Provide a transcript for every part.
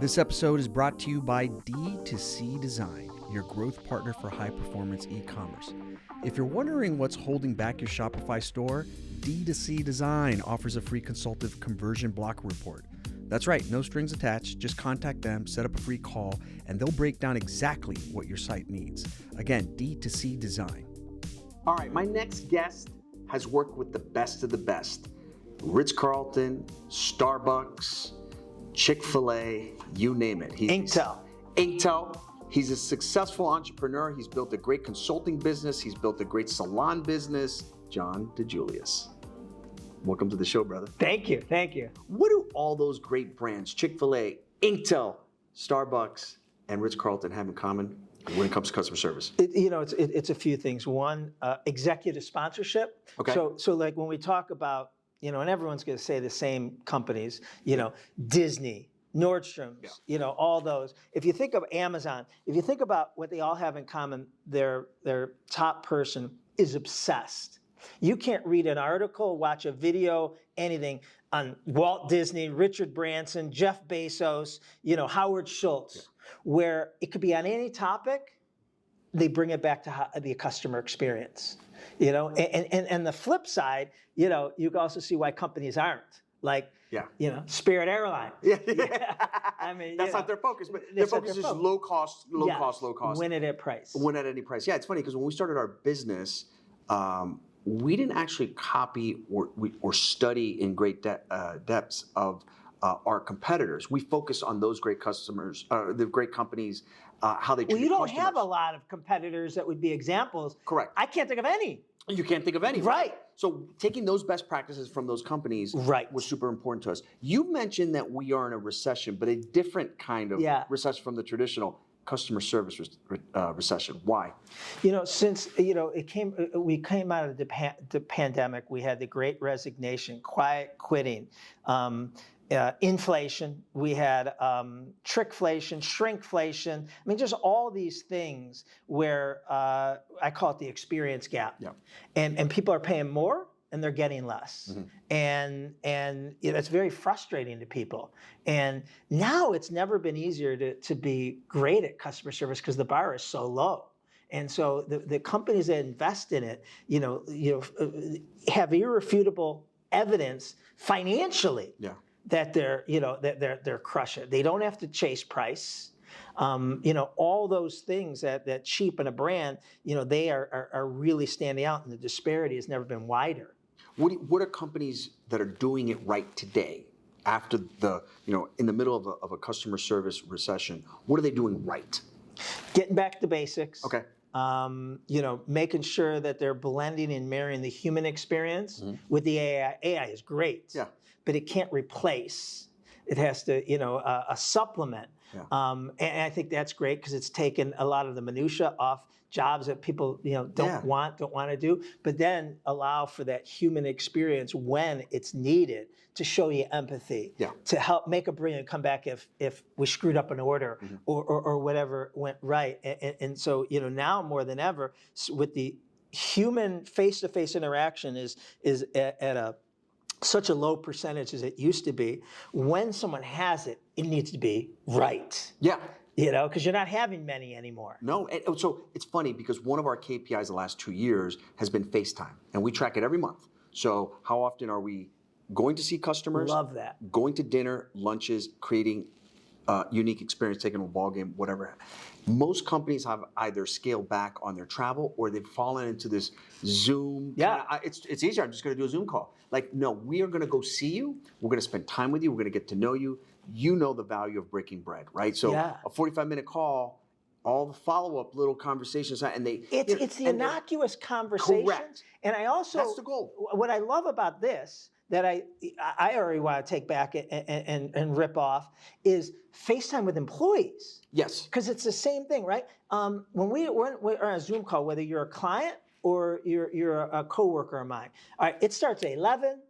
This episode is brought to you by D2C Design, your growth partner for high-performance e-commerce. If you're wondering what's holding back your Shopify store, D2C Design offers a free consultative conversion block report. That's right, no strings attached. Just contact them, set up a free call, and they'll break down exactly what your site needs. Again, D2C Design. All right, my next guest has worked with the best of the best. Ritz-Carlton, Starbucks, Chick-fil-A, you name it. Inktel. He's a successful entrepreneur. He's built a great consulting business. He's built a great salon business. John DiJulius. Welcome to the show, brother. Thank you. What do all those great brands, Chick-fil-A, Inktel, Starbucks, and Ritz-Carlton have in common when it comes to customer service? It's a few things. One, executive sponsorship. Okay. So like when we talk about, and everyone's going to say the same companies, Disney, Nordstrom's, all those. If you think of Amazon, if you think about what they all have in common, their top person is obsessed. You can't read an article, watch a video, anything on Walt Disney, Richard Branson, Jeff Bezos, Howard Schultz, where it could be on any topic, they bring it back to the customer experience. And the flip side, you can also see why companies aren't. Like, Spirit Airlines. Yeah. I mean, that's not their focus, but their focus is low cost. Win it at price. Win at any price. Yeah, it's funny because when we started our business, we didn't actually copy or study in great depths of our competitors. We focused on those great customers, the great companies, how they treat customers. Well, you don't have a lot of competitors that would be examples. Correct. I can't think of any. You can't think of any. Right. So taking those best practices from those companies was super important to us. You mentioned that we are in a recession, but a different kind of recession from the traditional customer service recession. Why? Since we came out of the pandemic, we had the Great Resignation, quiet quitting, inflation. We had trickflation, shrinkflation. I mean, just all these things where I call it the experience gap. Yeah. And people are paying more and they're getting less. Mm-hmm. And it's very frustrating to people. And now it's never been easier to be great at customer service because the bar is so low. And so the companies that invest in it, have irrefutable evidence financially that they're crushing it. They don't have to chase price. All those things that cheapen a brand, they are really standing out, and the disparity has never been wider. What are companies that are doing it right today after in the middle of a customer service recession? What are they doing right? Getting back to basics. Okay. Making sure that they're blending and marrying the human experience with the AI. AI is great, but it can't replace. It has to, a supplement. Yeah. And I think that's great because it's taken a lot of the minutia off jobs that people, don't want to do, but then allow for that human experience when it's needed to show you empathy, to help make a brilliant comeback if we screwed up an order or whatever went right. And so, now more than ever, with the human face-to-face interaction is at such a low percentage as it used to be. When someone has it, it needs to be right. Yeah. Because you're not having many anymore. No, and so it's funny because one of our KPIs the last 2 years has been FaceTime, and we track it every month. So how often are we going to see customers? Love that. Going to dinner, lunches, creating unique experience, taking a ball game, whatever. Most companies have either scaled back on their travel or they've fallen into this Zoom. Yeah. It's easier. I'm just going to do a Zoom call. Like, no, we are going to go see you. We're going to spend time with you. We're going to get to know you. You know the value of breaking bread, right? So a 45-minute call, all the follow-up little conversations, and they... It's the innocuous conversation. Correct. And I also... That's the goal. What I love about this that I already want to take back and rip off is FaceTime with employees. Yes. Because it's the same thing, right? When we're on a Zoom call, whether you're a client or you're a coworker of mine, all right, it starts at 11.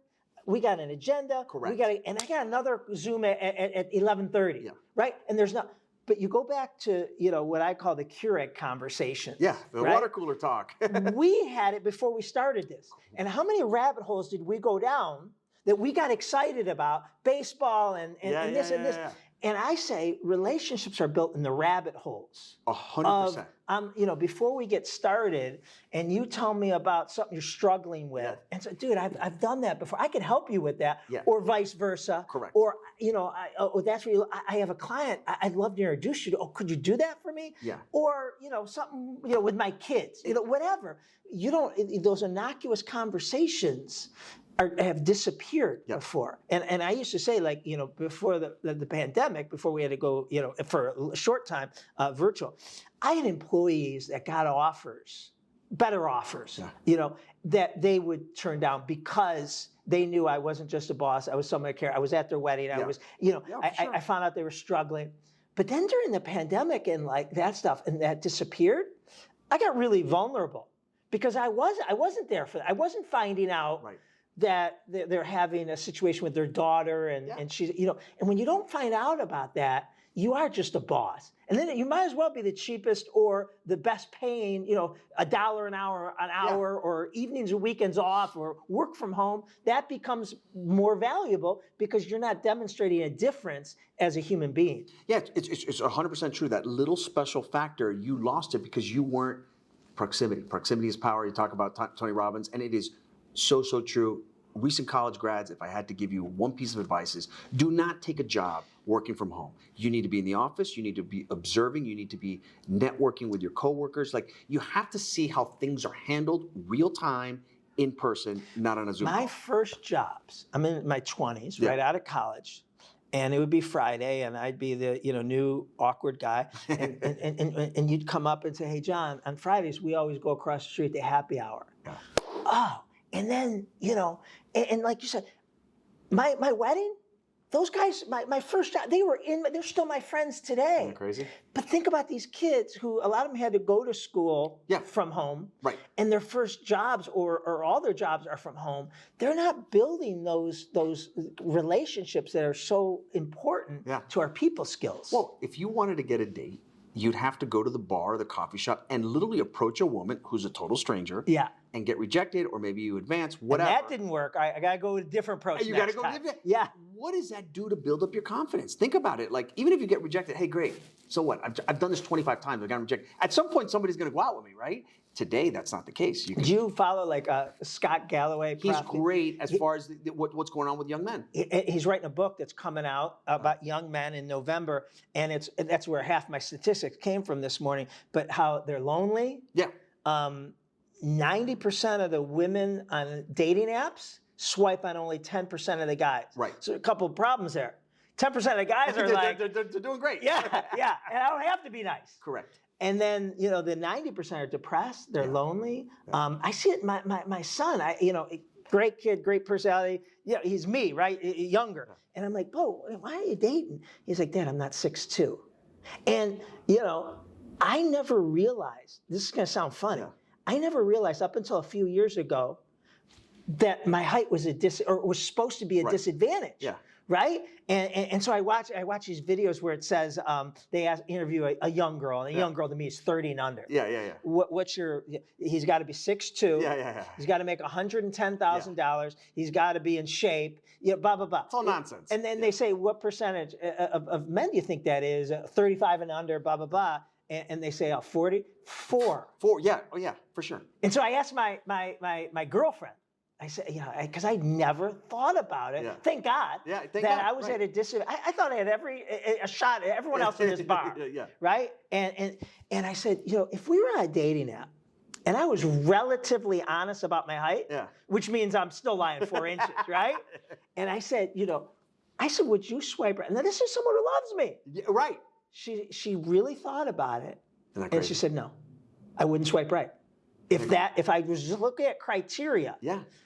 We got an agenda. Correct. And I got another Zoom at 11:30. Yeah. Right? And there's not. But you go back to what I call the Keurig conversation. Yeah, the water cooler talk. We had it before we started this. And how many rabbit holes did we go down that we got excited about baseball and this and this? And I say relationships are built in the rabbit holes. 100%. Before we get started, and you tell me about something you're struggling with, and so, dude, I've done that before. I can help you with that, or vice versa. Correct. Or that's where I have a client. I'd love to introduce you to. Oh, could you do that for me? Yeah. Or something with my kids. Whatever. You don't. Those innocuous conversations have disappeared before. And I used to say, like, before the pandemic, before we had to go, for a short time, virtual, I had employees that got better offers, that they would turn down because they knew I wasn't just a boss. I was someone I cared. I was at their wedding. I was, I found out they were struggling. But then during the pandemic and like that stuff, and that disappeared, I got really vulnerable because I wasn't there for that. I wasn't finding out that they're having a situation with their daughter and she's, and when you don't find out about that, you are just a boss. And then you might as well be the cheapest or the best paying, $1 an hour, or evenings and weekends off, or work from home. That becomes more valuable because you're not demonstrating a difference as a human being. Yeah, it's 100% true. That little special factor, you lost it because you weren't proximity. Proximity is power. You talk about Tony Robbins, and it is so true. Recent college grads, if I had to give you one piece of advice, is do not take a job working from home. You need to be in the office. You need to be observing. You need to be networking with your coworkers. Like, you have to see how things are handled real time, in person, not on a Zoom call. My first jobs, I'm in my 20s, right out of college. And it would be Friday, and I'd be the new awkward guy, and you'd come up and say, "Hey, John, on Fridays we always go across the street to happy hour." Yeah. Oh, and then and like you said, my wedding, those guys, my first job, they're still my friends today. Isn't that crazy? But think about these kids who, a lot of them had to go to school from home. Right. And their first jobs or all their jobs are from home. They're not building those relationships that are so important to our people skills. Well, if you wanted to get a date, you'd have to go to the bar or the coffee shop and literally approach a woman who's a total stranger. Yeah. And get rejected, or maybe you advance, whatever. And that didn't work. I got to go with a different approach. You got to go with it. Yeah. What does that do to build up your confidence? Think about it. Like, even if you get rejected, hey, great. So what? I've done this 25 times. I got rejected. At some point, somebody's going to go out with me, right? Today, that's not the case. Do you follow like Scott Galloway? He's great as far as what's going on with young men. He's writing a book that's coming out about young men in November, and that's where half my statistics came from this morning. But how they're lonely. Yeah. 90% of the women on dating apps swipe on only 10% of the guys. Right. So a couple of problems there. 10% of the guys are like... They're doing great. Yeah. And I don't have to be nice. Correct. And then, the 90% are depressed. They're lonely. Yeah. I see it. My son, great kid, great personality. Yeah, he's me, right? Younger. Yeah. And I'm like, "Oh, why are you dating?" He's like, "Dad, I'm not 6'2". And, I never realized, this is going to sound funny, I never realized up until a few years ago that my height was was supposed to be a disadvantage. Yeah. Right? And so I watch these videos where it says they interview a young girl, and a young girl to me is 30 and under. Yeah. He's got to be 6'2". Yeah. He's got to make $110,000. He's got to be in shape. Blah, blah, blah. It's all nonsense. And then they say, what percentage of men do you think that is? 35 and under, blah, blah, blah. And they say, 40? 4. 4, yeah. Oh, yeah, for sure. And so I asked my girlfriend, I said, because I never thought about it. Yeah. Thank God I was at a disadvantage. I thought I had a shot at everyone else in this bar, right? And I said, if we were on a dating app, and I was relatively honest about my height, which means I'm still lying 4 inches, right? And I said, would you swipe right? And then this is someone who loves me. Yeah, right. She really thought about it, and she said, no, I wouldn't swipe right. If I was just looking at criteria,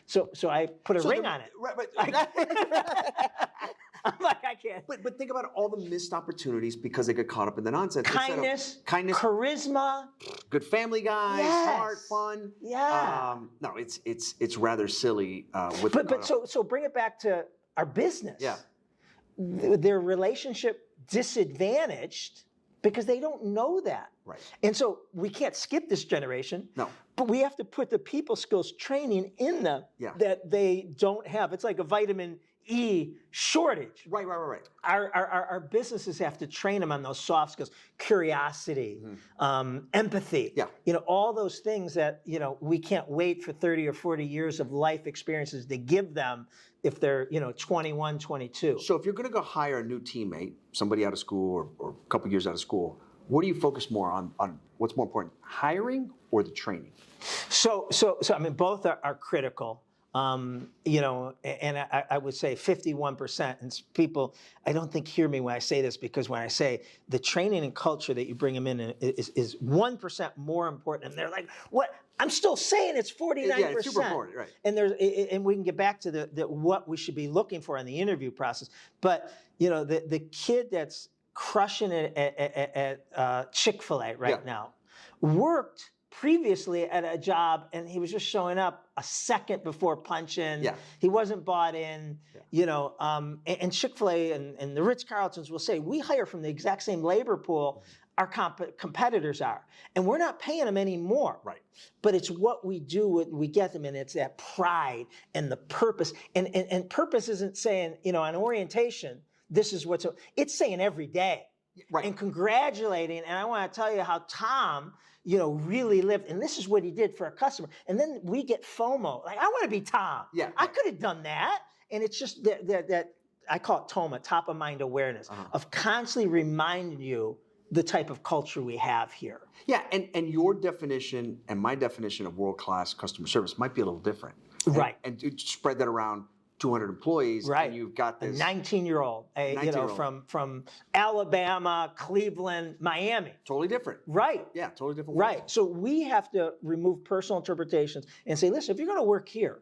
So I put a ring on it. Right. I'm like, I can't. But think about all the missed opportunities because they get caught up in the nonsense. Kindness, charisma, good family guy, smart, fun. Yeah. No, it's rather silly. So bring it back to our business. Yeah. Their relationship disadvantaged because they don't know that. Right. And so we can't skip this generation. No. But we have to put the people skills training in them that they don't have. It's like a vitamin employee shortage. Right. Our businesses have to train them on those soft skills, curiosity, empathy. Yeah. All those things that, we can't wait for 30 or 40 years of life experiences to give them if they're, 21, 22. So if you're going to go hire a new teammate, somebody out of school or a couple years out of school, what do you focus more on what's more important, hiring or the training? So I mean, both are critical. And I would say 51%. And people, I don't think hear me when I say this, because when I say the training and culture that you bring them in is 1% more important, and they're like, "What?" I'm still saying it's 49%. Yeah, it's super important, right? And we can get back to the what we should be looking for in the interview process. But the kid that's crushing it at Chick-fil-A right now worked previously at a job, and he was just showing up a second before punch-in. Yeah. He wasn't bought in, and Chick-fil-A and the Ritz-Carltons will say, we hire from the exact same labor pool our competitors are, and we're not paying them anymore. Right. But it's what we do, we get them, and it's that pride and the purpose. And purpose isn't saying, on orientation, this is it's saying every day. Right. And congratulating, and I want to tell you how Tom, really lived, and this is what he did for a customer. And then we get FOMO, like, I want to be Tom. Yeah. I could have done that. And it's just that I call it TOMA, top of mind awareness, of constantly reminding you the type of culture we have here. Yeah, and your definition and my definition of world-class customer service might be a little different. Right. And to spread that around 200 employees, right. And you've got this a 19-year-old, from Alabama, Cleveland, Miami. Totally different. Right. Yeah, totally different. Right. So we have to remove personal interpretations and say, listen, if you're going to work here,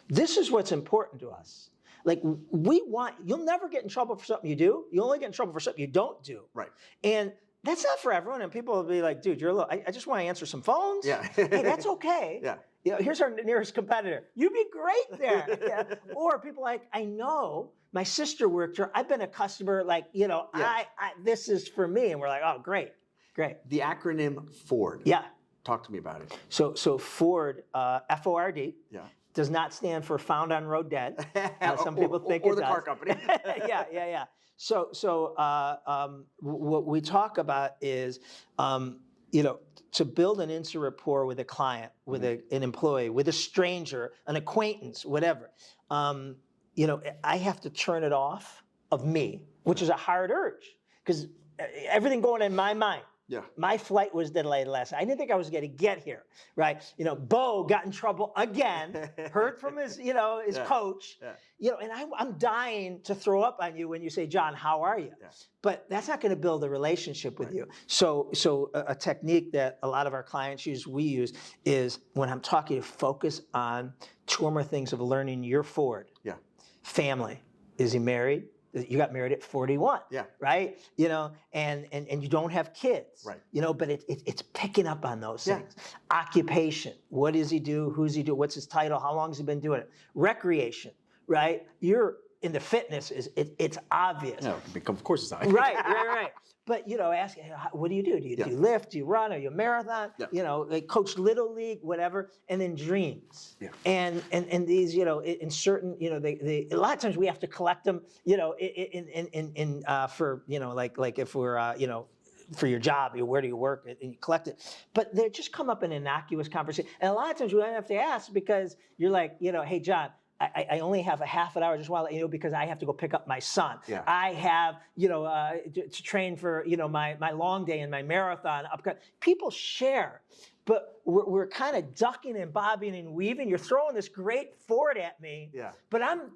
this is what's important to us. Like, you'll never get in trouble for something you do. You only get in trouble for something you don't do. Right. And that's not for everyone. And people will be like, dude, I just want to answer some phones. Yeah. Hey, that's okay. Yeah. Here's our nearest competitor. You'd be great there. Yeah. Or people like, I know my sister worked here. I've been a customer. Like, this is for me. And we're like, oh, great. The acronym FORD. Yeah. Talk to me about it. So Ford, FORD. Yeah. Does not stand for Found on Road Dead. Some people think it does. Or the car company. Yeah. So what we talk about is, to build an instant rapport with a client, with an employee, with a stranger, an acquaintance, whatever. I have to turn it off of me, which is a hard urge, because everything going in my mind. Yeah. My flight was delayed last night. I didn't think I was going to get here, right? Bo got in trouble again, heard from his coach, and I'm dying to throw up on you when you say, John, how are you? Yeah. But that's not going to build a relationship with you. So a technique that a lot of our clients we use is, when I'm talking, to focus on two or more things of learning your Ford. Yeah. Family. Is he married? You got married at 41, right? And you don't have kids, right? But it's picking up on those things. Occupation, what does he do? Who's he do? What's his title? How long has he been doing it? Recreation, right? You're into fitness, it's obvious. No, of course it's obvious. Right. But ask, what do you do? Do you lift? Do you run? Are you a marathon? Yeah. They coach little league, whatever. And then dreams. Yeah. And these, in certain, they a lot of times we have to collect them, for like if we're for your job, where do you work, and you collect it. But they just come up in innocuous conversation. And a lot of times we have to ask, because you're like, hey, John, I only have a half an hour, just want to let you know, because I have to go pick up my son. Yeah. I have, to train for, my long day and my marathon. People share, but we're kind of ducking and bobbing and weaving. You're throwing this great Ford at me, but I'm,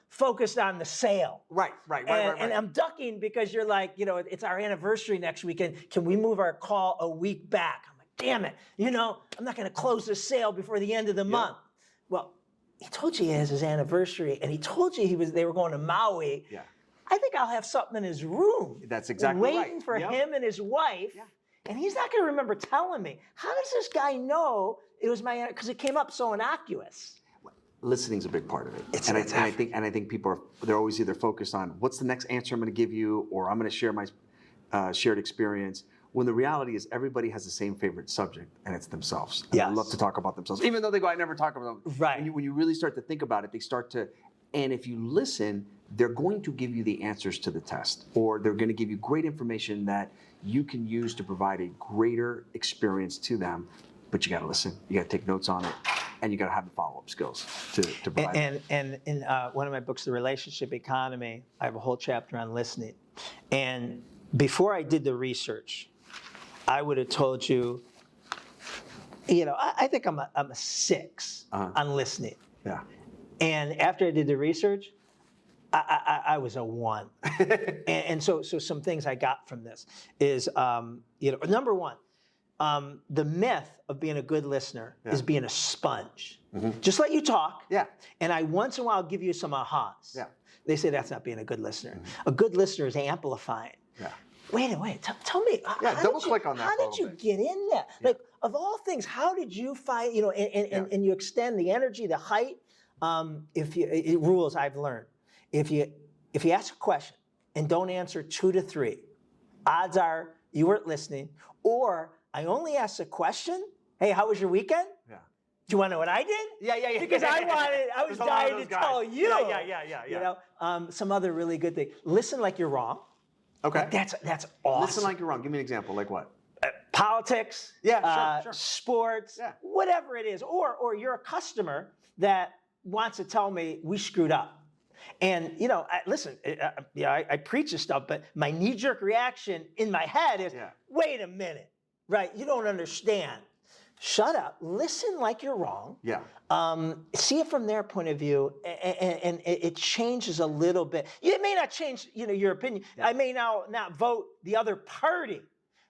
focused on the sale. Right. And I'm ducking because you're like, it's our anniversary next weekend. Can we move our call a week back? I'm like, damn it. I'm not going to close the sale before the end of the month. Well, he told you he has his anniversary, and he told you they were going to Maui. Yeah. I think I'll have something in his room. That's exactly right. Waiting for him and his wife, and he's not going to remember telling me. How does this guy know it was because it came up so innocuous? Listening's a big part of it. I think people they're always either focused on what's the next answer I'm going to give you, or I'm going to share my shared experience. When the reality is, everybody has the same favorite subject, and it's themselves. And they love to talk about themselves, even though they go, I never talk about them. Right. When you really start to think about it, they start to And if you listen, they're going to give you the answers to the test, or they're going to give you great information that you can use to provide a greater experience to them. But you got to listen. You got to take notes on it, and you got to have the follow-up skills to provide. And in one of my books, The Relationship Economy, I have a whole chapter on listening. And before I did the research, I would have told you, I think I'm a 6 on listening. Yeah. And after I did the research, I was a 1. and so some things I got from this is, number one, the myth of being a good listener is being a sponge. Just let you talk. Yeah. And I once in a while give you some ahas. Yeah. They say that's not being a good listener. A good listener is amplifying. Yeah. Wait, tell me. Double click on that. How did you get in there? Yeah. Like, of all things, how did you find, and you extend the energy, the height, rules I've learned. If you ask a question and don't answer 2 to 3, odds are you weren't listening. Or I only asked a question. Hey, how was your weekend? Yeah. Do you want to know what I did? Yeah. Because I was dying to tell you. Yeah. Some other really good thing. Listen like you're wrong. Okay. Like that's awesome. Listen like you're wrong. Give me an example. Like what? Politics. Yeah, sure. Sports. Yeah. Whatever it is. Or you're a customer that wants to tell me we screwed up. And, I preach this stuff, but my knee-jerk reaction in my head is, wait a minute, right? You don't understand. Shut up. Listen like you're wrong. Yeah. See it from their point of view, and it changes a little bit. It may not change, your opinion. Yeah. I may now not vote the other party.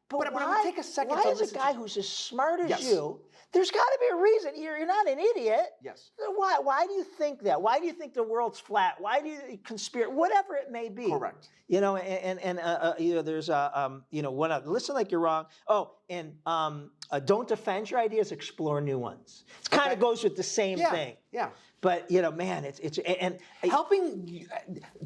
But why, take a second why to is a listen guy who's as smart as you, there's got to be a reason. You're not an idiot. Yes. Why do you think that? Why do you think the world's flat? Why do you conspire? Whatever it may be. Correct. There's listen like you're wrong. Oh, and don't defend your ideas, explore new ones. It kind of goes with the same thing. Yeah. But it's helping,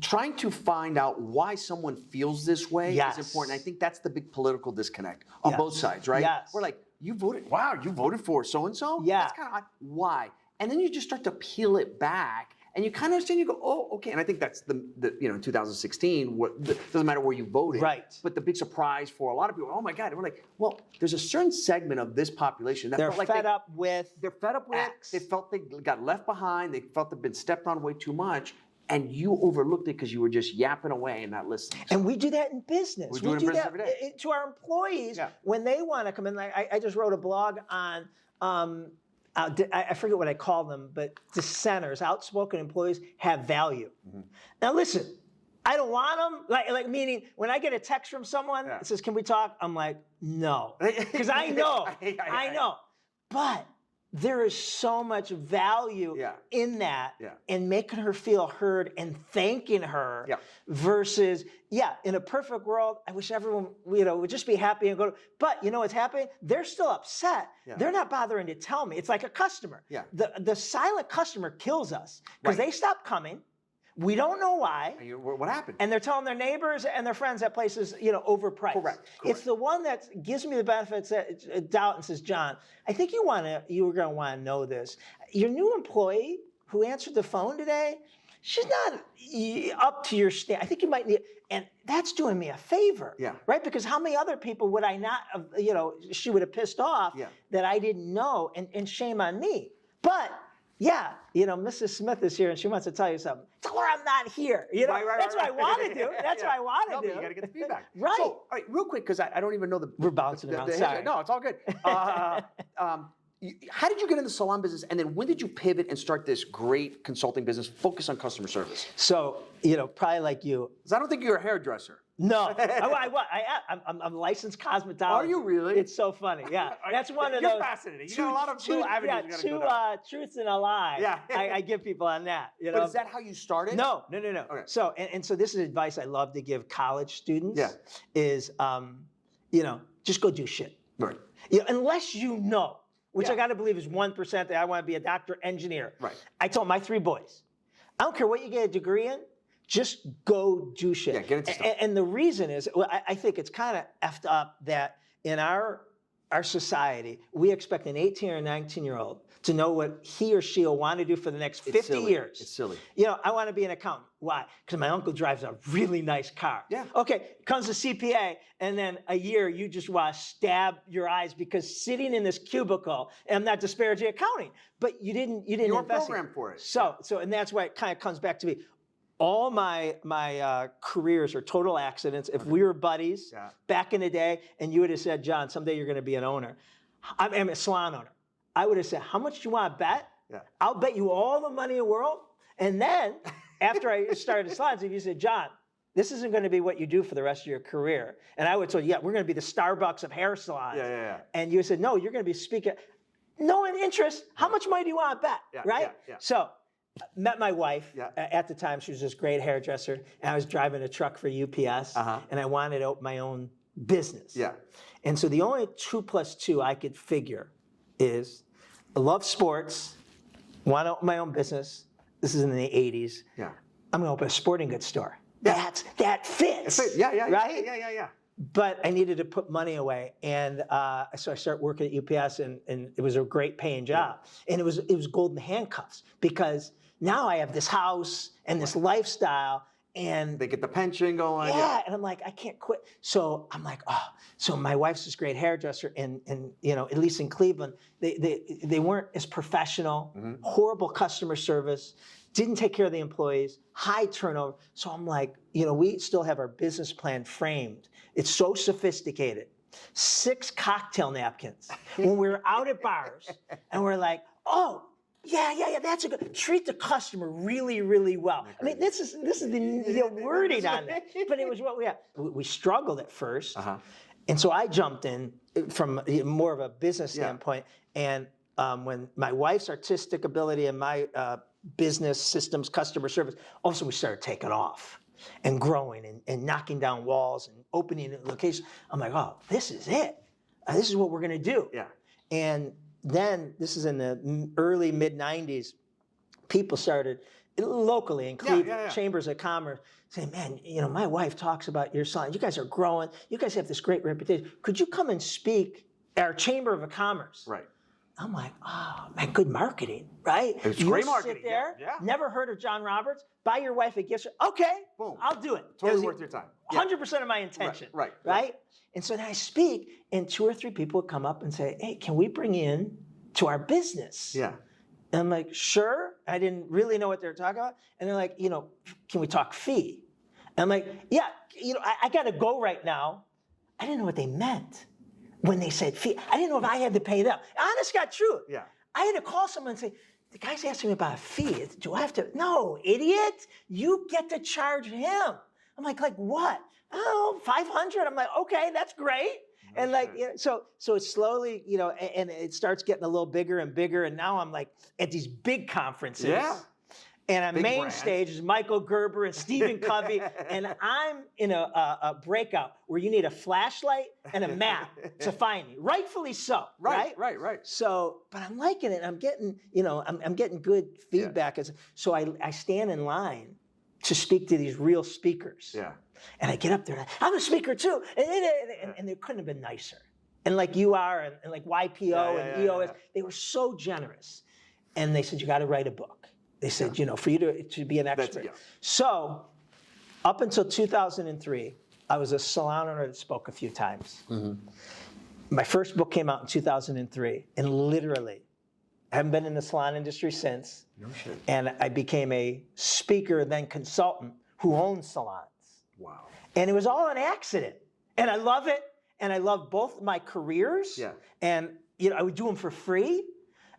trying to find out why someone feels this way is important. I think that's the big political disconnect on both sides, right? Yes. We're like, you voted for so and so. Yeah. That's kind of odd. Why? And then you just start to peel it back, and you kind of understand. You go, oh, okay. And I think that's the in 2016. Doesn't matter where you voted, right? But the big surprise for a lot of people, oh my God, and we're like, well, there's a certain segment of this population that they're fed up with. They're fed up with X. They felt they got left behind. They felt they've been stepped on way too much. And you overlooked it because you were just yapping away and not listening. And we do that in business. We do that every day. To our employees when they want to come in. I just wrote a blog on, I forget what I call them, but dissenters, outspoken employees have value. Mm-hmm. Now listen, I don't want them, like meaning when I get a text from someone that says, can we talk? I'm like, no, because I know, I know. But there is so much value in that and making her feel heard and thanking her versus, in a perfect world, I wish everyone, would just be happy and go, but you know what's happening? They're still upset. Yeah. They're not bothering to tell me. It's like a customer. Yeah. The silent customer kills us because they stop coming. We don't know why. What happened? And they're telling their neighbors and their friends that place is, overpriced. Correct. It's the one that gives me the benefits of doubt and says, John, I think you were going to want to know this. Your new employee who answered the phone today, she's not up to your standard. I think you might need, and that's doing me a favor. Yeah. Right? Because how many other people would I not have, she would have pissed off that I didn't know, and shame on me. But Mrs. Smith is here and she wants to tell you something. Tell her I'm not here. That's what I want to do. That's what I want to do. You got to get the feedback. Right. So, all right, real quick, because I don't even know the. We're bouncing around. Sorry. No, it's all good. How did you get into the salon business, and then when did you pivot and start this great consulting business, focus on customer service? So, probably like you. Because I don't think you're a hairdresser. No, I'm a licensed cosmetologist. Are you really? It's so funny. Yeah, that's one of those. You're fascinating. You got a lot of little avenues. Two truths and a lie. Yeah, I give people on that. But is that how you started? No. Okay. So so this is advice I love to give college students. Yeah. Is just go do shit. Right. Unless which I got to believe is 1% that I want to be a doctor, engineer. Right. I told my 3 boys, I don't care what you get a degree in. Just go do shit. Yeah, get into stuff. And the reason is, I think it's kind of effed up that in our our society, we expect an 18 or 19-year-old to know what he or she will want to do for the next 50 years. It's silly. You know, I want to be an accountant. Why? Because my uncle drives a really nice car. Yeah. Okay, comes a CPA, and then a year you just want to stab your eyes because sitting in this cubicle, and I'm not disparaging accounting, but you didn't You were invest programmed for it. So, and that's why it kind of comes back to me. All my careers are total accidents. If we were buddies back in the day, and you would have said, John, someday you're going to be an owner. I'm a salon owner. I would have said, how much do you want to bet? Yeah. I'll bet you all the money in the world. And then after I started salons, if you said, John, this isn't going to be what you do for the rest of your career. And I would tell you, yeah, we're going to be the Starbucks of hair salons. Yeah. And you said, no, you're going to be speaking. No interest. How much money do you want to bet? Right? Yeah. So met my wife. At the time, she was this great hairdresser. And I was driving a truck for UPS. And I wanted to open my own business. Yeah. And so the only 2 + 2 I could figure is I love sports, want to open my own business. This is in the 80s. Yeah. I'm going to open a sporting goods store. That fits. Yeah. Right? Yeah. But I needed to put money away. And so I started working at UPS, and it was a great paying job. And it was golden handcuffs because now I have this house and this lifestyle. And they get the pension going. Yeah, and I'm like, I can't quit. So I'm like, so my wife's this great hairdresser, and you know, at least in Cleveland, they weren't as professional, horrible customer service, didn't take care of the employees, high turnover. So I'm like, you know, we still have our business plan framed. It's so sophisticated. 6 cocktail napkins when we were out at bars, and we're like, yeah, that's a good. Treat the customer really, really well. I mean, this is the wording on it, but it was what we had. We struggled at first, and so I jumped in from more of a business standpoint. And when my wife's artistic ability and my business systems, customer service, also we started taking off and growing and knocking down walls and opening locations. I'm like, this is it. This is what we're gonna do. Yeah. And then, this is in the early, mid-'90s, people started, locally in Cleveland, chambers of commerce, saying, man, you know, my wife talks about your salon. You guys are growing. You guys have this great reputation. Could you come and speak at our chamber of commerce? Right. I'm like, man, good marketing, right? It's great marketing. Sit there, never heard of John Roberts, buy your wife a gift. Okay, boom, I'll do it. Totally worth your time. 100% of my intention. Right? And so then I speak, and 2 or 3 people would come up and say, hey, can we bring in to our business? Yeah. And I'm like, sure. I didn't really know what they were talking about. And they're like, you know, can we talk fee? And I'm like, yeah, you know, I got to go right now. I didn't know what they meant when they said fee. I didn't know if I had to pay them. Honest God, true. Yeah. I had to call someone and say, the guy's asking me about a fee. Do I have to? No, idiot. You get to charge him. I'm like what? Oh, 500. I'm like, okay, that's great. And like, you know, so it's slowly, you know, and it starts getting a little bigger and bigger. And now I'm like at these big conferences. Yeah. And on main stage is Michael Gerber and Stephen Covey. And I'm in a breakout where you need a flashlight and a map to find me. Rightfully so. Right. So, but I'm liking it. I'm getting, you know, I'm getting good feedback. Yeah. So I stand in line to speak to these real speakers. Yeah. And I get up there, and I'm a speaker too. And they couldn't have been nicer. And like you are, and like YPO and EOS, they were so generous. And they said, you got to write a book. They said, you know, for you to be an expert. So up until 2003, I was a salon owner that spoke a few times. My first book came out in 2003, and literally, I haven't been in the salon industry since. No shit. And I became a speaker, then consultant, who owns salons. Wow. And it was all an accident. And I love it. And I love both my careers. Yeah. And, you know, I would do them for free.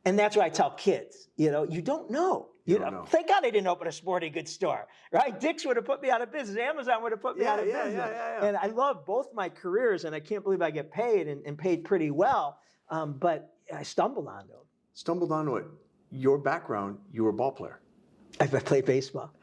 And that's what I tell kids. You know, you don't know. You know. Thank God I didn't open a sporting goods store, right? Dick's would have put me out of business. Amazon would have put me out of business. And I love both my careers, and I can't believe I get paid and paid pretty well. But I stumbled onto them. Stumbled onto it. Your background, you were a ball player. I played baseball.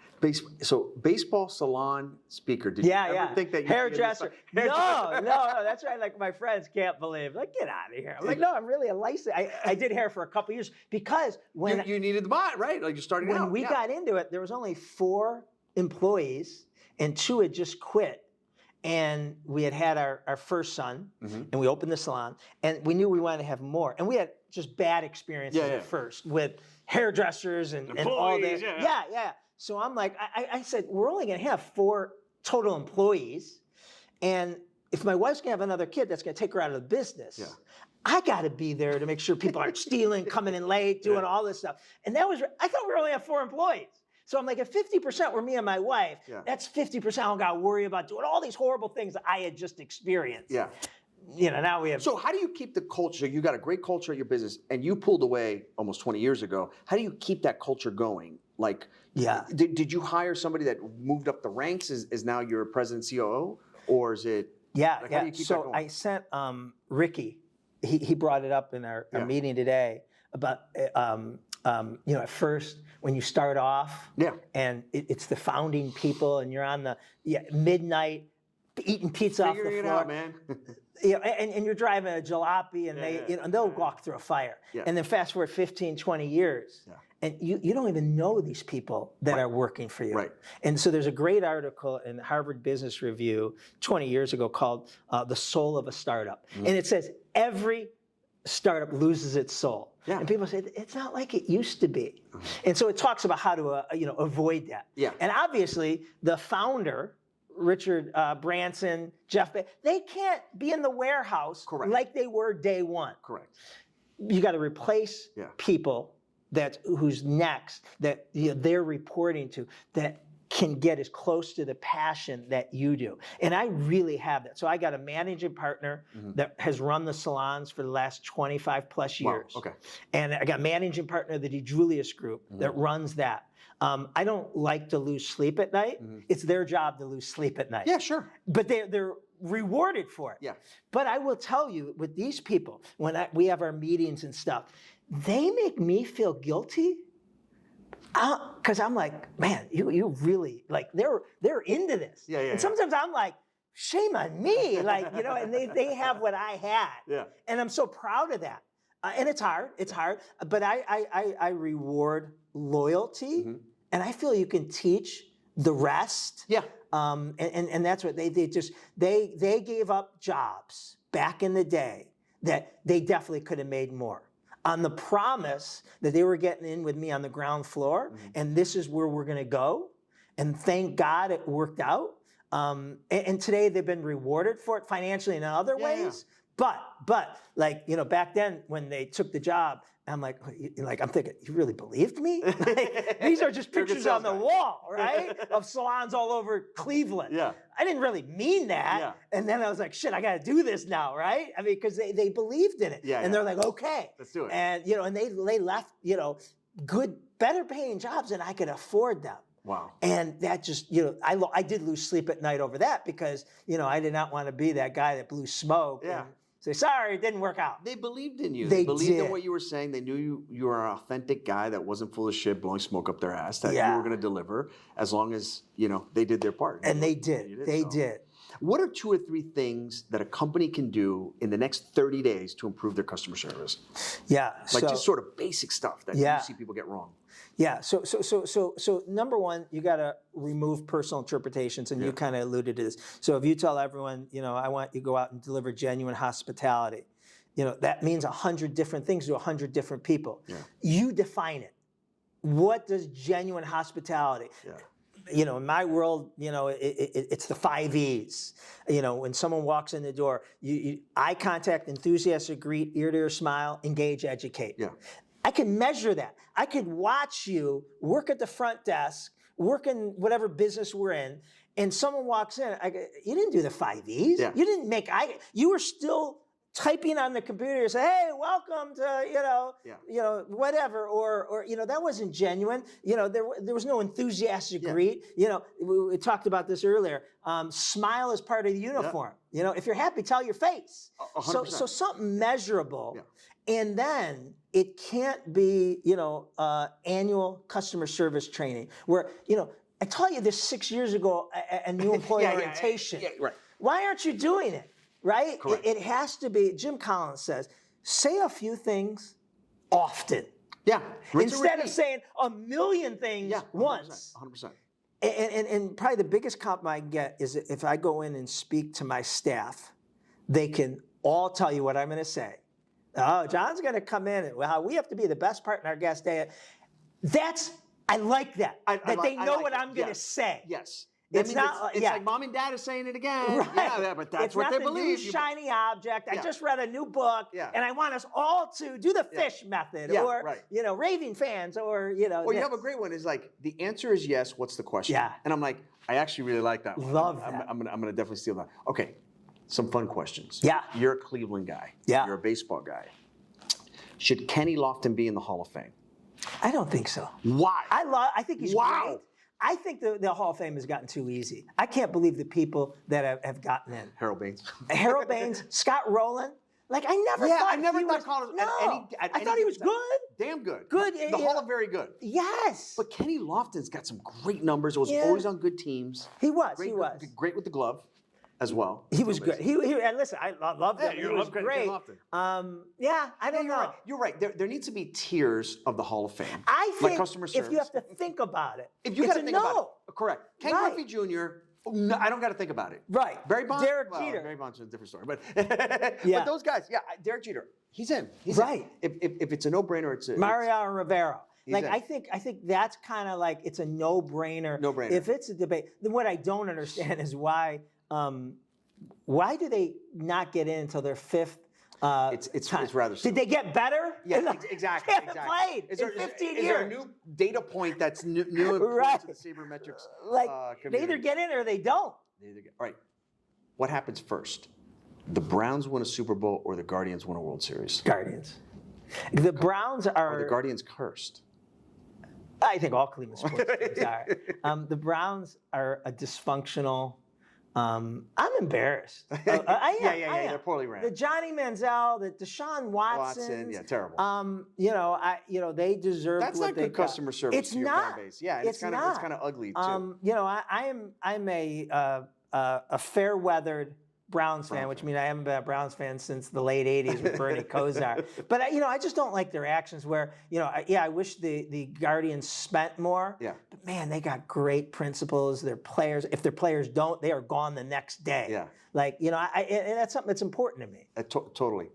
So baseball salon speaker. Did you ever think that you hairdresser? No, that's right. Like my friends can't believe. Like, get out of here. I'm like, no, I'm really a licensed. I did hair for a couple years because when you needed the bot, right? Like you started out. When we got into it, there was only 4 employees, and 2 had just quit. and we had our first son, and we opened the salon, and we knew we wanted to have more. And we had just bad experiences at first with hairdressers and all that. Yeah. So I'm like, I said, we're only going to have 4 total employees, and if my wife's going to have another kid, that's going to take her out of the business. I got to be there to make sure people aren't stealing, coming in late, doing all this stuff. And I thought we were only have 4 employees. So I'm like, if 50% were me and my wife, that's 50% I don't got to worry about doing all these horrible things that I had just experienced. Now we have. So how do you keep the culture? You got a great culture at your business, and you pulled away almost 20 years ago. How do you keep that culture going? Like, did you hire somebody that moved up the ranks? Is now your president COO, or is it? How do you keep that going? I sent Ricky. He brought it up in our meeting today about. At first when you start off, and it's the founding people, and you're on the midnight eating pizza off the floor. Figuring it out, man. And you're driving a jalopy, and and they'll walk through a fire. And then fast forward 15, 20 years, and you don't even know these people that are working for you. And so there's a great article in Harvard Business Review 20 years ago called "The Soul of a Startup," and it says every startup loses its soul. And people say, it's not like it used to be. And so it talks about how to avoid that. And obviously, the founder, Richard Branson, Jeff, they can't be in the warehouse like they were day one. You got to replace people who's next, that they're reporting to, that can get as close to the passion that you do. And I really have that. So I got a managing partner that has run the salons for the last 25 plus years. And I got managing partner of the DiJulius group that runs that. I don't like to lose sleep at night. It's their job to lose sleep at night. But they're rewarded for it. But I will tell you, with these people, when we have our meetings and stuff, they make me feel guilty. Because I'm like, man, you really, like, they're into this. And sometimes I'm like, shame on me, and they have what I had. And I'm so proud of that. And it's hard, but I reward loyalty, and I feel you can teach the rest. And that's what they gave up jobs back in the day that they definitely could have made more, on the promise that they were getting in with me on the ground floor, and this is where we're going to go. And thank God it worked out. And today they've been rewarded for it financially and in other ways. But back then when they took the job, I'm like, I'm thinking, you really believed me? These are just pictures on the wall, right? Of salons all over Cleveland. I didn't really mean that. And then I was like, shit, I got to do this now, right? I mean, because they believed in it. And they're like, okay. Let's do it. And, and they left, good, better paying jobs than I could afford them. Wow. And that just, I did lose sleep at night over that because, I did not want to be that guy that blew smoke. And say, sorry, it didn't work out. They believed in you. They believed in what you were saying. They knew you were an authentic guy that wasn't full of shit, blowing smoke up their ass, that you were going to deliver as long as, they did their part. And they did. They did. What are 2 or 3 things that a company can do in the next 30 days to improve their customer service? Just sort of basic stuff that you see people get wrong. So number one, you got to remove personal interpretations, and you kind of alluded to this. So if you tell everyone, I want you to go out and deliver genuine hospitality, that means 100 different things to 100 different people. You define it. What does genuine hospitality? In my world, it's the 5 E's. When someone walks in the door, eye contact, enthusiastic greet, ear-to-ear smile, engage, educate. I can measure that. I could watch you work at the front desk, work in whatever business we're in, and someone walks in. You didn't do the 5 E's. You didn't make you were still typing on the computer and say, hey, welcome to, whatever, or that wasn't genuine. There was no enthusiastic greet. We talked about this earlier. Smile is part of the uniform. If you're happy, tell your face. 100%. So something measurable. And then it can't be, annual customer service training where, I taught you this 6 years ago, a new employee orientation. Why aren't you doing it? Right? It has to be, Jim Collins says, say a few things often. Instead of saying a million things once. 100%. And probably the biggest compliment I get is if I go in and speak to my staff, they can all tell you what I'm going to say. Oh, John's going to come in and, well, we have to be the best partner our guest day. I like that. They know what I'm going to say. Yes. It's not. It's like mom and dad is saying it again. Right. Yeah, but that's what they believe. It's not the new shiny object. I just read a new book, and I want us all to do the fish method, or raving fans, or Or you have a great one. Is like the answer is yes. What's the question? Yeah. And I'm like, I actually really like that one. Love that. I'm gonna definitely steal that. Okay, some fun questions. Yeah. You're a Cleveland guy. Yeah. You're a baseball guy. Should Kenny Lofton be in the Hall of Fame? I don't think so. Why? I think he's great. I think the Hall of Fame has gotten too easy. I can't believe the people that have gotten in. Harold Baines. Harold Baines, Scott Rowland. Like I never thought Colin. I thought he was good. Damn good. Good. The Hall of very good. Yes. But Kenny Lofton's got some great numbers. Was always on good teams. He was. Great with the glove as well. He was good. And listen, I loved him. He was great. I don't know. You're right. There needs to be tiers of the Hall of Fame. I think like customer service. if you have to think about it, if you got to think about it, correct. Ken Right. Griffey Jr. No, I don't got to think about it. Right. Barry Bonds. Derek Jeter. Barry Bonds is a different story, but but those guys, Derek Jeter, he's in. He's right. In. If it's a no-brainer, it's Mariano Rivera. Like in. I think that's kind of like it's a no-brainer. No-brainer. If it's a debate, then what I don't understand is why do they not get in until their fifth? It's rather simple. Did they get better? Yeah, exactly. They haven't played in 15 years. Is there a new data point that's new to the sabermetrics? They either get in or they don't. All right. What happens first? The Browns win a Super Bowl or the Guardians win a World Series? Guardians. The Browns are. Or the Guardians cursed? I think all Cleveland sports teams are. The Browns are a dysfunctional. I'm embarrassed. They're poorly ran. The Johnny Manziel, the Deshaun Watson. Terrible. They deserve. That's not good customer service to your fan base. Yeah, it's kind of ugly too. I'm a fair-weathered Browns fan, which means I haven't been a Browns fan since the late '80s with Bernie Kosar. But I just don't like their actions. Where I wish the Guardians spent more. Yeah. But man, they got great principles. Their players, if their players don't, they are gone the next day. Yeah. And that's something that's important to me. Totally.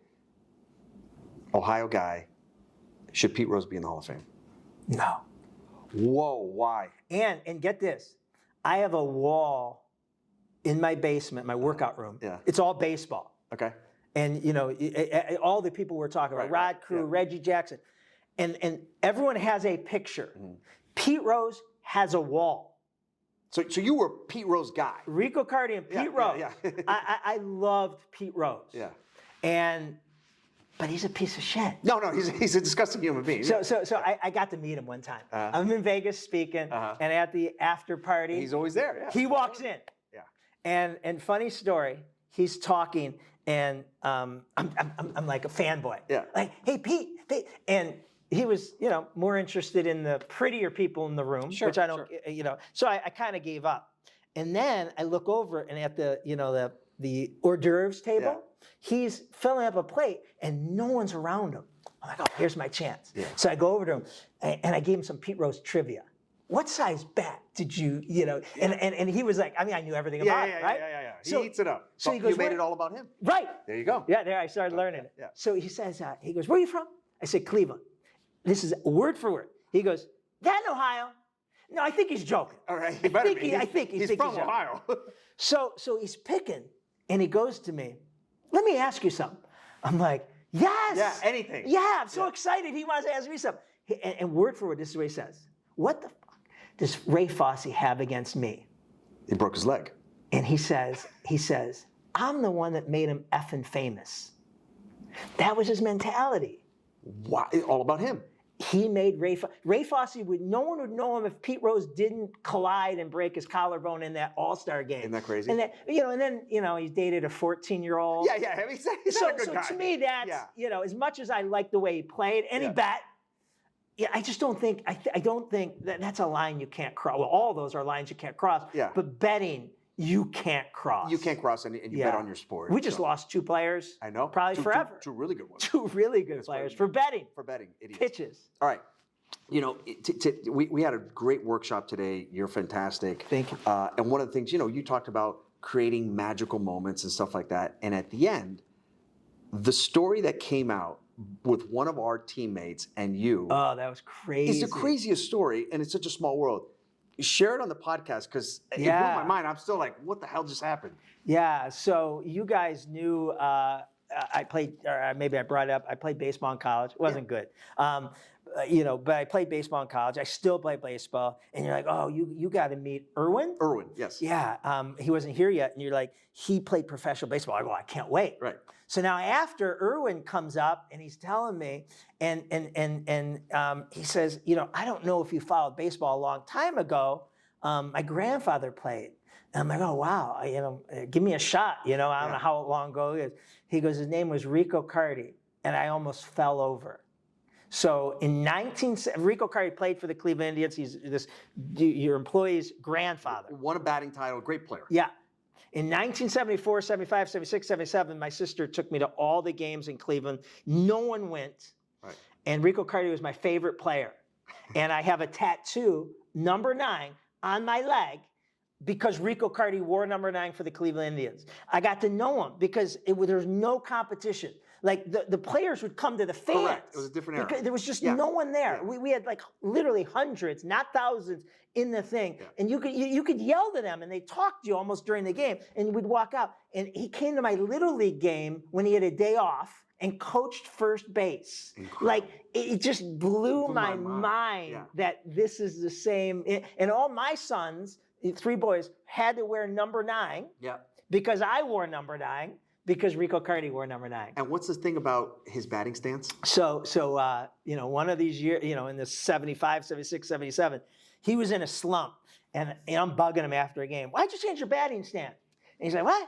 Ohio guy. Should Pete Rose be in the Hall of Fame? No. Whoa, why? And get this, I have a wall in my basement, my workout room. Yeah. It's all baseball. Okay. And all the people we're talking about, Rod Crew, Reggie Jackson, and everyone has a picture. Mm-hmm. Pete Rose has a wall. So you were Pete Rose guy. Rico Cardi and Pete Rose. Yeah. I loved Pete Rose. Yeah. But he's a piece of shit. No, he's a disgusting human being. So I got to meet him one time. I'm in Vegas speaking, and at the after party, he's always there. Yeah. He walks in. And funny story, he's talking, and I'm like a fanboy. Yeah. Like, hey, Pete. And he was, more interested in the prettier people in the room, which I don't, So I kind of gave up. And then I look over, and at the hors d'oeuvres table, he's filling up a plate, and no one's around him. I'm like, oh, here's my chance. Yeah. So I go over to him, and I gave him some Pete Rose trivia. What size bat did you, and he was like, I knew everything about it, right? Yeah. He eats it up. So he goes, you made it all about him. Right. There you go. Yeah, there I started learning it. Yeah. So he says, he goes, where are you from? I said, Cleveland. This is word for word. He goes, that in Ohio? No, I think he's joking. All right. I think he's from Ohio. So he's picking, and he goes to me, let me ask you something. I'm like, yes. Yeah, anything. Yeah, I'm so excited. He wants to ask me something. And word for word, this is what he says. What the fuck does Ray Fosse have against me? He broke his leg. And he says, I'm the one that made him effing famous. That was his mentality. Why? All about him. He made Ray Fosse no one would know him if Pete Rose didn't collide and break his collarbone in that All-Star game. Isn't that crazy? And then he dated a 14-year-old. Yeah. I mean, he's not a good guy. So to me, that's as much as I like the way he played, and he bet. Yeah, I just don't think I don't think that's a line you can't cross. Well, all those are lines you can't cross. Yeah. But betting you can't cross. You can't cross, and you bet on your sport. We just lost 2 players. I know. Probably forever. Two really good ones. 2 really good players for betting. For betting, idiots. Pitches. All right. We had a great workshop today. You're fantastic. Thank you. And one of the things, you talked about creating magical moments and stuff like that. And at the end, the story that came out with one of our teammates and you. Oh, that was crazy. It's the craziest story, and it's such a small world. Share it on the podcast, because it blew my mind. I'm still like, what the hell just happened? Yeah, so you guys knew I played, or maybe I brought it up, I played baseball in college. It wasn't good. But I played baseball in college. I still play baseball. And you're like, oh, you got to meet Irwin? Irwin, yes. Yeah, he wasn't here yet. And you're like, he played professional baseball. I go, I can't wait. Right. So now after Irwin comes up and he's telling me, and he says, I don't know if you followed baseball a long time ago. My grandfather played. And I'm like, oh, wow, give me a shot. I don't know how long ago it is. He goes, his name was Rico Cardi. And I almost fell over. So in Rico Cardi played for the Cleveland Indians. He's your employee's grandfather. Won a batting title, great player. Yeah. In 1974, 75, 76, 77, my sister took me to all the games in Cleveland. No one went. Right. And Rico Cardi was my favorite player. And I have a tattoo, number 9, on my leg, because Rico Cardi wore number 9 for the Cleveland Indians. I got to know him because there was no competition. Like the players would come to the fans. Correct. It was a different era. There was just no one there. Yeah. We had like literally hundreds, not thousands, in the thing. Yeah. And you could yell to them and they talked to you almost during the game. And we'd walk out. And he came to my Little League game when he had a day off and coached first base. Incredible. Like it just blew my mind that this is the same. And all my sons, 3 boys, had to wear number 9 because I wore number 9. Because Rico Cardi wore number 9. And what's the thing about his batting stance? So one of these years, in the 75, 76, 77, he was in a slump. And I'm bugging him after a game. Why'd you change your batting stance? And he's like, what?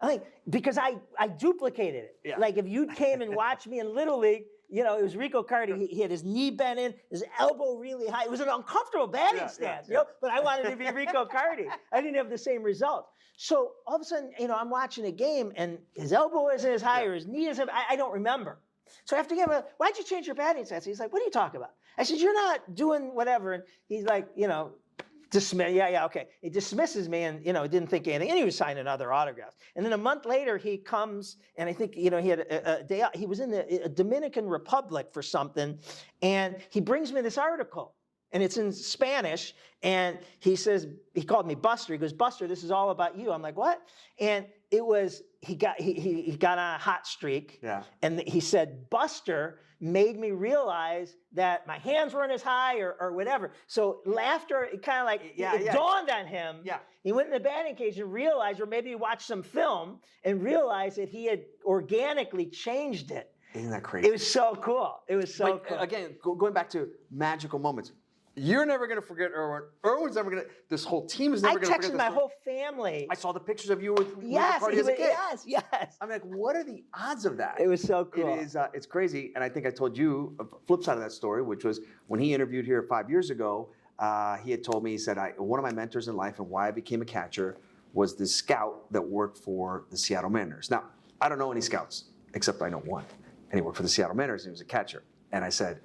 I'm like, because I duplicated it. Yeah. Like if you came and watched me in Little League, it was Rico Cardi. He had his knee bent in, his elbow really high. It was an uncomfortable batting stance, but I wanted to be Rico Cardi. I didn't have the same result. So all of a sudden, I'm watching a game and his elbow isn't as high or his knee isn't, I don't remember. So after the game, I'm like, why'd you change your batting stance? He's like, what are you talking about? I said, you're not doing whatever. And he's like, dismiss. Okay. He dismisses me and, didn't think anything. And he was signing other autographs. And then a month later, he comes and I think, he had a day out. He was in the Dominican Republic for something. And he brings me this article. And it's in Spanish, and he says, he called me Buster. He goes, Buster, this is all about you. I'm like, what? And it was, he got on a hot streak. Yeah. And he said, Buster made me realize that my hands weren't as high or whatever. So laughter, it kind of like, it dawned on him. Yeah. He went in the batting cage and realized, or maybe he watched some film and realized that he had organically changed it. Isn't that crazy? It was so cool. It was so cool. Again, going back to magical moments. You're never going to forget Irwin. Irwin's never going to, this whole team is never going to forget this. I texted my whole family. I saw the pictures of you with Cardi as a kid. Yes. I'm like, what are the odds of that? It was so cool. It's crazy. And I think I told you a flip side of that story, which was when he interviewed here 5 years ago, he had told me, he said, one of my mentors in life and why I became a catcher was this scout that worked for the Seattle Mariners. Now, I don't know any scouts, except I know one. And he worked for the Seattle Mariners and he was a catcher. And I said,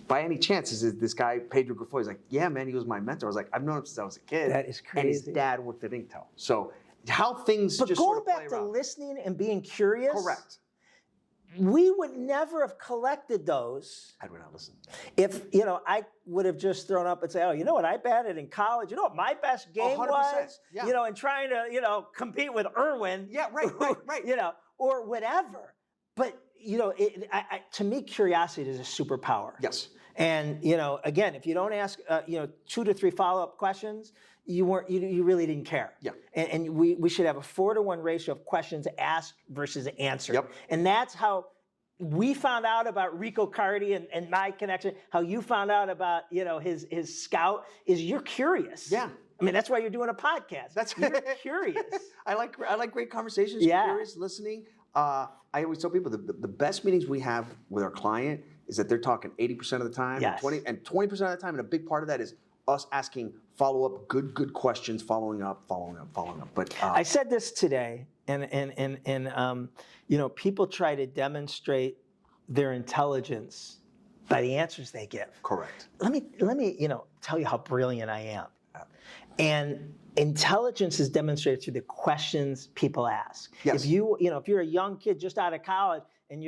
by any chance, is this guy, Pedro Grifo? He's like, yeah, man, he was my mentor. I was like, I've known him since I was a kid. That is crazy. And his dad worked at Intel. So how things but just going sort of play back to around. Listening and being curious. Correct. We would never have collected those. Had we not listened. If, I would have just thrown up and say, oh, you know what I batted in college? You know what my best game 100%, was? yeah. And trying to, compete with Irwin. Yeah, right. Or whatever. But, to me, curiosity is a superpower. Yes. And, again, if you don't ask, 2 to 3 follow-up questions, you really didn't care. Yeah. And we should have a 4-to-1 ratio of questions asked versus answered. Yep. And that's how we found out about Rico Cardi and my connection. How you found out about, his scout is you're curious. Yeah. I mean, that's why you're doing a podcast. You're curious. I like great conversations. Yeah. Curious, listening. I always tell people the best meetings we have with our client is that they're talking 80% of the time, yes. and 20% of the time, and a big part of that is us asking follow-up, good questions, following up. But I said this today, and people try to demonstrate their intelligence by the answers they give. Correct. Let me tell you how brilliant I am. And intelligence is demonstrated through the questions people ask. Yes. If you're a young kid just out of college and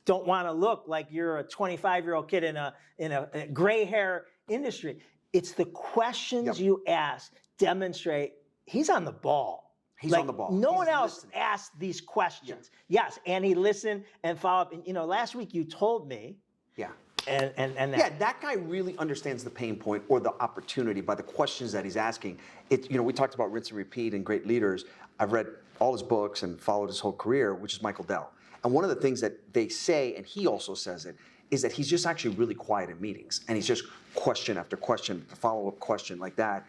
don't want to look like you're a 25-year-old kid in a gray hair industry, it's the questions you ask demonstrate he's on the ball. He's on the ball. No He's one else listening. asked these questions. Yeah. Yes, and he listened and followed up. And, last week you told me. Yeah. And that guy really understands the pain point or the opportunity by the questions that he's asking. We talked about rinse and repeat and great leaders. I've read all his books and followed his whole career, which is Michael Dell. And one of the things that they say, and he also says it, is that he's just actually really quiet in meetings. And he's just question after question, follow-up question like that.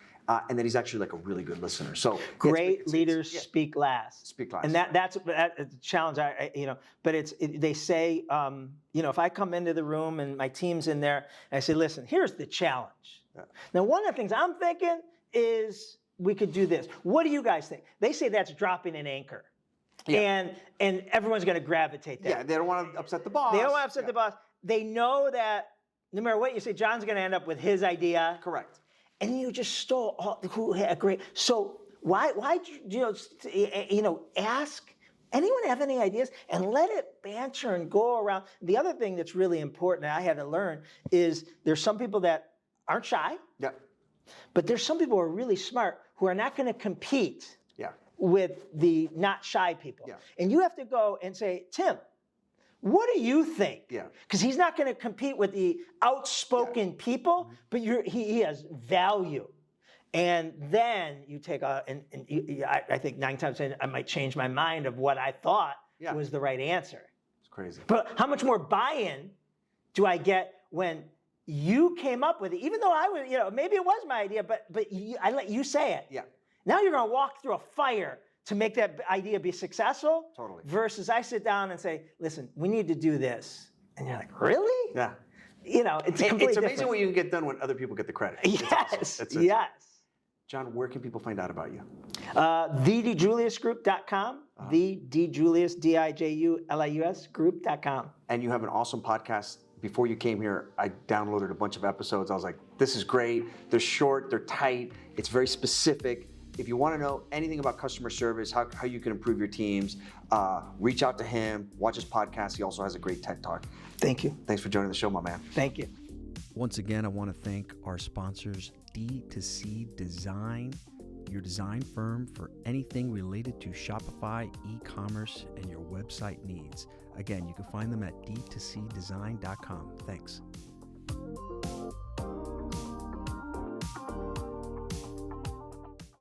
And that he's actually like a really good listener. So great leaders speak last. Speak last. And that's a challenge. But they say, if I come into the room and my team's in there, and I say, listen, here's the challenge. Yeah. Now, one of the things I'm thinking is we could do this. What do you guys think? They say that's dropping an anchor. Yeah. And everyone's going to gravitate there. Yeah, they don't want to upset the boss. They don't want to upset the boss. They know that no matter what you say, John's going to end up with his idea. Correct. And you just stole who had a great. So why ask anyone have any ideas and let it banter and go around. The other thing that's really important that I had to learn is there's some people that aren't shy. Yeah. But there's some people who are really smart who are not going to compete. Yeah. With the not shy people. Yeah. And you have to go and say, Tim, what do you think? Yeah. Because he's not going to compete with the outspoken people, but he has value. And then you take I think 9 times 10, I might change my mind of what I thought was the right answer. It's crazy. But how much more buy-in do I get when you came up with it? Even though I was, maybe it was my idea, but I let you say it. Yeah. Now you're going to walk through a fire to make that idea be successful. Totally. Versus I sit down and say, listen, we need to do this. And you're like, really? Yeah. It's completely It's amazing different. what you can get done when other people get the credit. Yes. Awesome. Yes. John, where can people find out about you? TheDiJuliusGroup.com. TheDiJulius, DiJulius group.com. And you have an awesome podcast. Before you came here, I downloaded a bunch of episodes. I was like, this is great. They're short, they're tight, it's very specific. If you want to know anything about customer service, how you can improve your teams, reach out to him, watch his podcast. He also has a great TED Talk. Thank you. Thanks for joining the show, my man. Thank you. Once again, I want to thank our sponsors, D2C Design, your design firm for anything related to Shopify, e-commerce, and your website needs. Again, you can find them at d2cdesign.com. Thanks.